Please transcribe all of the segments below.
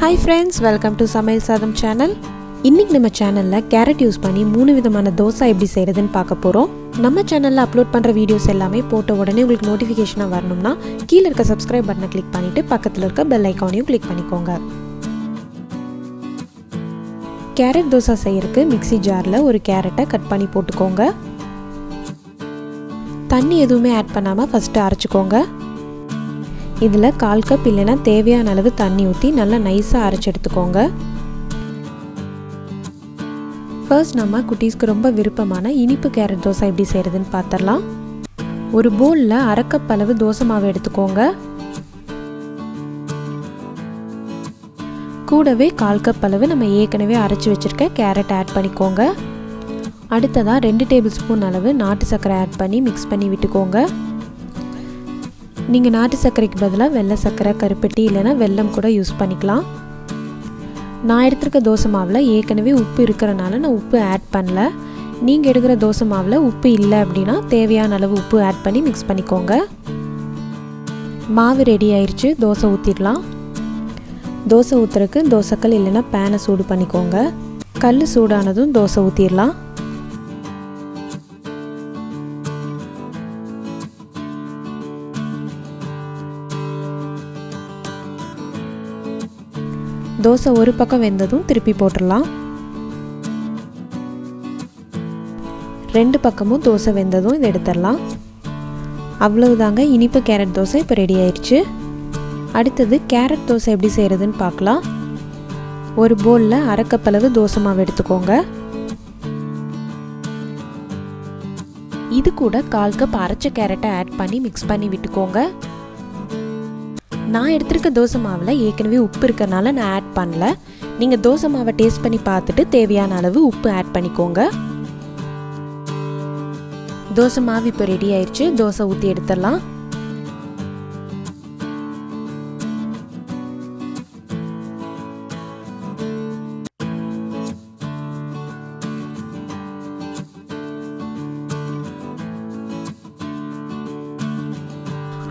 Hi friends, welcome to Samayal Saadham channel. இன்னைக்கு நம்ம சேனல்ல கேரட் யூஸ் பண்ணி மூணு விதமான தோசை எப்படி செய்யறதுன்னு பார்க்க போறோம். நம்ம சேனல்ல அப்லோட் பண்ற வீடியோஸ் எல்லாமே போட்ட உடனே உங்களுக்கு நோட்டிஃபிகேஷனா வரணும்னா கீழ இருக்க subscribe பட்டனை கிளிக் பண்ணிட்டு பக்கத்துல இருக்க bell ஐகானையும் கிளிக் பண்ணிக்கோங்க. கேரட் தோசை செய்யறதுக்கு மிக்ஸி ஜார்ல ஒரு கேரட்டை கட் பண்ணி போட்டுக்கோங்க. தண்ணி எதுவுமே ஆட் பண்ணாம ஃபர்ஸ்ட் அரைச்சுக்கோங்க. இதில் 1/4 கப் இல்லைன்னா தேவையான அளவு தண்ணி ஊற்றி நல்லா நைஸாக அரைச்சி எடுத்துக்கோங்க. ஃபர்ஸ்ட் நம்ம குட்டீஸ்க்கு ரொம்ப விருப்பமான இனிப்பு கேரட் தோசை எப்படி செய்கிறதுன்னு பார்த்துடலாம். ஒரு பவுலில் 1/2 கப் அளவு தோசை மாவு எடுத்துக்கோங்க. கூடவே 1/4 கப் அளவு நம்ம ஏற்கனவே அரைச்சி வச்சுருக்க கேரட் ஆட் பண்ணிக்கோங்க. அடுத்ததாக 2 டேபிள் ஸ்பூன் அளவு நாட்டு சர்க்கரை ஆட் பண்ணி மிக்ஸ் பண்ணி விட்டுக்கோங்க. நீங்கள் நாட்டு சர்க்கரைக்கு பதிலாக வெள்ளை சர்க்கரை, கருப்பட்டி இல்லைனா வெல்லம் கூட யூஸ் பண்ணிக்கலாம். நான் எடுத்துருக்க தோசை மாவில் ஏற்கனவே உப்பு இருக்கிறனால நான் உப்பு ஆட் பண்ணல. நீங்கள் எடுக்கிற தோசை மாவில் உப்பு இல்லை அப்படின்னா தேவையான அளவு உப்பு ஆட் பண்ணி மிக்ஸ் பண்ணிக்கோங்க. மாவு ரெடி ஆயிடுச்சு. தோசை ஊற்றிடலாம். தோசை ஊற்றுறதுக்கு தோசைக்கல் இல்லைன்னா பேனை சூடு பண்ணிக்கோங்க. கல் சூடானதும் தோசை ஊற்றிடலாம். தோசை ஒரு பக்கம் வெந்ததும் திருப்பி போட்டுடலாம். 2 பக்கமும் தோசை வெந்ததும் இதை எடுத்துடலாம். அவ்வளவுதாங்க, இனிப்பு கேரட் தோசை இப்போ ரெடி ஆயிடுச்சு. அடுத்தது கேரட் தோசை எப்படி செய்கிறதுன்னு பார்க்கலாம். ஒரு பவுலில் 1/2 கப் அளவு தோசை மாவு எடுத்துக்கோங்க. இது கூட 1/4 கப் அரைச்ச கேரட்டை ஆட் பண்ணி மிக்ஸ் பண்ணி விட்டுக்கோங்க. நான் எடுத்துருக்க தோசை மாவில் ஏற்கனவே உப்பு இருக்கிறனால நான் ஆட் பண்ணல. நீங்கள் தோசை மாவை டேஸ்ட் பண்ணி பார்த்துட்டு தேவையான அளவு உப்பு ஆட் பண்ணிக்கோங்க. தோசை மாவு இப்போ ரெடி ஆயிடுச்சு. தோசை ஊற்றி எடுத்துடலாம்.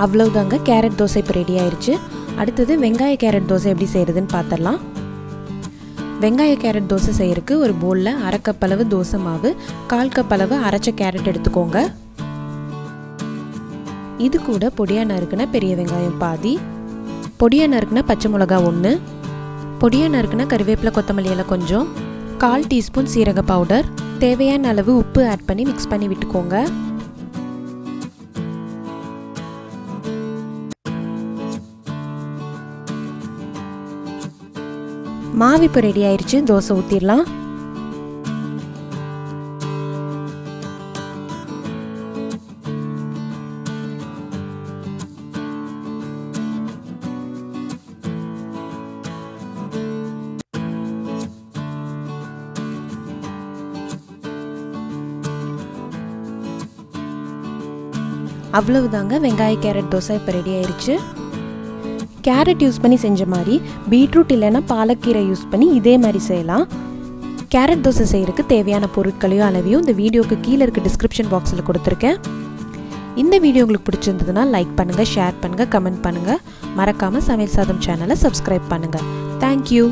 அவ்வளவுதாங்க, கேரட் தோசை இப்போ ரெடி ஆயிடுச்சு. அடுத்தது வெங்காய கேரட் தோசை எப்படி செய்கிறதுன்னு பார்த்துடலாம். வெங்காய கேரட் தோசை செய்யறதுக்கு ஒரு பவுலில் 1/2 கப் அளவு தோசை மாவு, 1/4 கப் அளவு அரைச்ச கேரட் எடுத்துக்கோங்க. இது கூட பொடியாக நறுக்குன பெரிய வெங்காயம் பாதி, பொடியாக நறுக்குன பச்சை மிளகா 1, பொடியாக நறுக்குன கருவேப்பிலை கொத்தமல்லி இலை கொஞ்சம், 1/4 டீஸ்பூன் சீரக பவுடர், தேவையான அளவு உப்பு ஆட் பண்ணி மிக்ஸ் பண்ணி விட்டுக்கோங்க. மாவு இப்போ ரெடி ஆயிடுச்சு. தோசை ஊற்றிடலாம். அவ்வளவுதாங்க, வெங்காய கேரட் தோசை இப்போ ரெடி ஆயிடுச்சு. கேரட் யூஸ் பண்ணி செஞ்ச மாதிரி பீட்ரூட் இல்லைன்னா பாலக்கீரை யூஸ் பண்ணி இதே மாதிரி செய்யலாம். கேரட் தோசை செய்யறதுக்கு தேவையான பொருட்களையும் அளவையும் இந்த வீடியோக்கு கீழே இருக்க டிஸ்கிரிப்ஷன் பாக்ஸில் கொடுத்துருக்கேன். இந்த வீடியோ உங்களுக்கு பிடிச்சிருந்ததுன்னா லைக் பண்ணுங்கள், ஷேர் பண்ணுங்கள், கமெண்ட் பண்ணுங்கள். மறக்காமல் சமையல் சாதம் சேனலை சப்ஸ்கிரைப் பண்ணுங்கள். தேங்க்யூ.